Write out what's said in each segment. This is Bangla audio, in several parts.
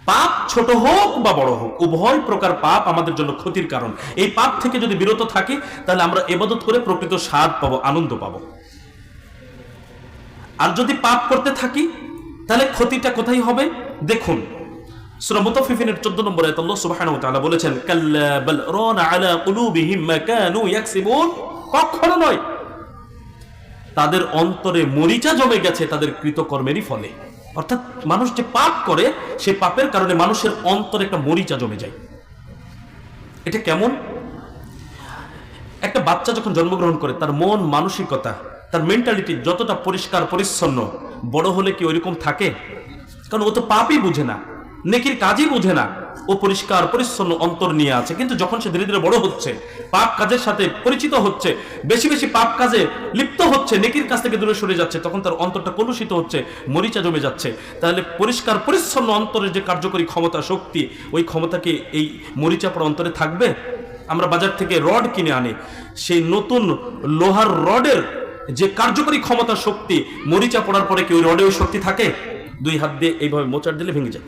পাপ ছোট হোক বা বড় হোক, উভয় প্রকার পাপ আমাদের জন্য ক্ষতির কারণ। এই পাপ থেকে যদি বিরত থাকি তাহলে আমরা ইবাদত করে প্রকৃত স্বাদ পাবো, আনন্দ পাবো। আর যদি পাপ করতে থাকি তাহলে ক্ষতিটা কোথায় হবে? দেখুন, সূরা মুতাফফিফিনের 14 নম্বর আয়াতে আল্লাহ সুবহানাহু ওয়া তাআলা বলেছেন, কাল্লা বাল রানা আলা কুলুবিহিম মা কানু ইয়াকসিবুন, কখনো নয়, তাদের অন্তরে মরিচা জমে গেছে তাদের কৃতকর্মেরই ফলে। অর্থাৎ মানুষ যে পাপ করে সেই পাপের কারণে মানুষের অন্তরে একটা মরিচা জমে যায়। এটা কেমন? একটা বাচ্চা যখন জন্মগ্রহণ করে তার মন মানসিকতা, তার মেন্টালিটি যতটা পরিষ্কার পরিচ্ছন্ন, বড় হলে কি ওইরকম থাকে? কারণ ও তো পাপই বুঝে না, নেকির কাজই বুঝে না, ও পরিষ্কার পরিচ্ছন্ন অন্তর নিয়ে আছে। কিন্তু যখন সে ধীরে ধীরে বড় হচ্ছে, পাপ কাজের সাথে পরিচিত হচ্ছে, বেশি বেশি পাপ কাজে লিপ্ত হচ্ছে, নেকির কাজ থেকে দূরে সরে যাচ্ছে, তখন তার অন্তরটা কলুষিত হচ্ছে, মরিচা জমে যাচ্ছে। তাহলে পরিষ্কার পরিচ্ছন্ন অন্তরের যে কার্যকরী ক্ষমতা, শক্তি, ওই ক্ষমতা কি এই মরিচা পড়া অন্তরে থাকবে? আমরা বাজার থেকে রড কিনে আনি, সেই নতুন লোহার রডের যে কার্যকরী ক্ষমতা, শক্তি, মরিচা পড়ার পরে কি ওই রডে ওই শক্তি থাকে? 2 হাত দিয়ে এইভাবে মোচাড় দিলে ভেঙে যায়,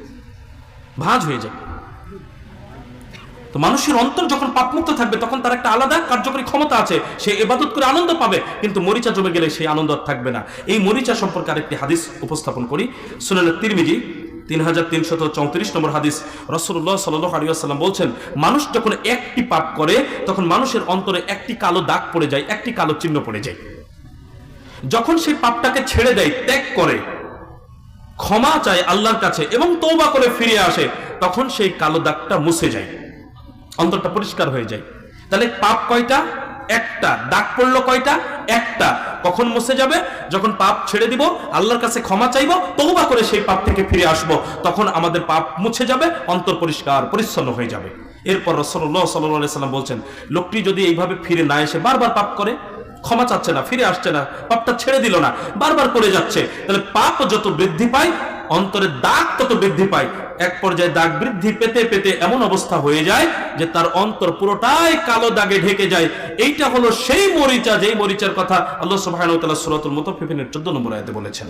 ভাঁজ হয়ে যায়। তো মানুষের অন্তর যখন পাপমুক্ত থাকবে তখন তার একটা আলাদা কার্যকরী ক্ষমতা আছে, সে ইবাদত করে আনন্দ পাবে। কিন্তু মরিচা জমে গেলে সেই আনন্দ আর থাকবে না। এই মরিচা সম্পর্কে আরেকটি হাদিস উপস্থাপন করি। সুনান তিরমিজি 3334 নম্বর হাদিস, রাসূলুল্লাহ সাল্লাল্লাহু আলাইহি ওয়াসাল্লাম বলছেন, মানুষ যখন একটি পাপ করে তখন মানুষের অন্তরে একটি কালো দাগ পড়ে যায়, একটি কালো চিহ্ন পড়ে যায়। যখন সেই পাপটাকে ছেড়ে দেয়, ত্যাগ করে, ক্ষমা চায় আল্লাহর কাছে এবং তওবা করে ফিরে আসে, তখন সেই কালো দাগটা মুছে যায়, অন্তরটা পরিষ্কার হয়ে যায়। তাহলে পাপ কয়টা? একটা। দাগ পড়লো কয়টা? একটা। কখন মুছে যাবে? যখন পাপ ছেড়ে দিব, আল্লাহর কাছে ক্ষমা চাইবো, তওবা করে সেই পাপ থেকে ফিরে আসবো, তখন আমাদের পাপ মুছে যাবে, অন্তর পরিষ্কার পরিচ্ছন্ন হয়ে যাবে। এরপর রাসূলুল্লাহ সাল্লাল্লাহু আলাইহি সাল্লাম বলছেন, লোকটি যদি এইভাবে ফিরে না এসে বারবার পাপ করে, ক্ষমা চাচ্ছে না, ফিরে আসছে না, পাপটা ছেড়ে দিল না, বারবার করে যাচ্ছে, তাহলে পাপ যত বৃদ্ধি পায় অন্তরের দাগ তত বৃদ্ধি পায়। এক পর্যায়ে দাগ বৃদ্ধি পেতে পেতে এমন অবস্থা হয়ে যায় যে তার অন্তর পুরোটাই কালো দাগে ঢেকে যায়। এইটা হলো সেই মরিচা, যেই মরিচার কথা আল্লাহ সুবহানাহু ওয়া তাআলা সূরাতুল মুতাফফিফিনের 14 নম্বর আয়াতে বলেছেন।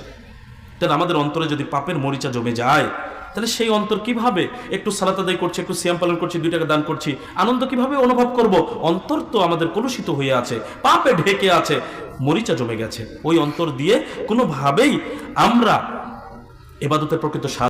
তাহলে আমাদের অন্তরে যদি পাপের মরিচা জমে যায়, তাহলে সেই অন্তর কিভাবে একটু সালাত আদায় করছে, একটু সিয়াম পালন করছি, 2 টাকা দান করছি, আনন্দ কিভাবে অনুভব করব? অন্তর তো আমাদের কলুষিত হয়ে আছে, পাপে ঢেকে আছে, মরিচা জমে গেছে। ওই অন্তর দিয়ে কোনোভাবেই আমরা ইবাদতের প্রকৃত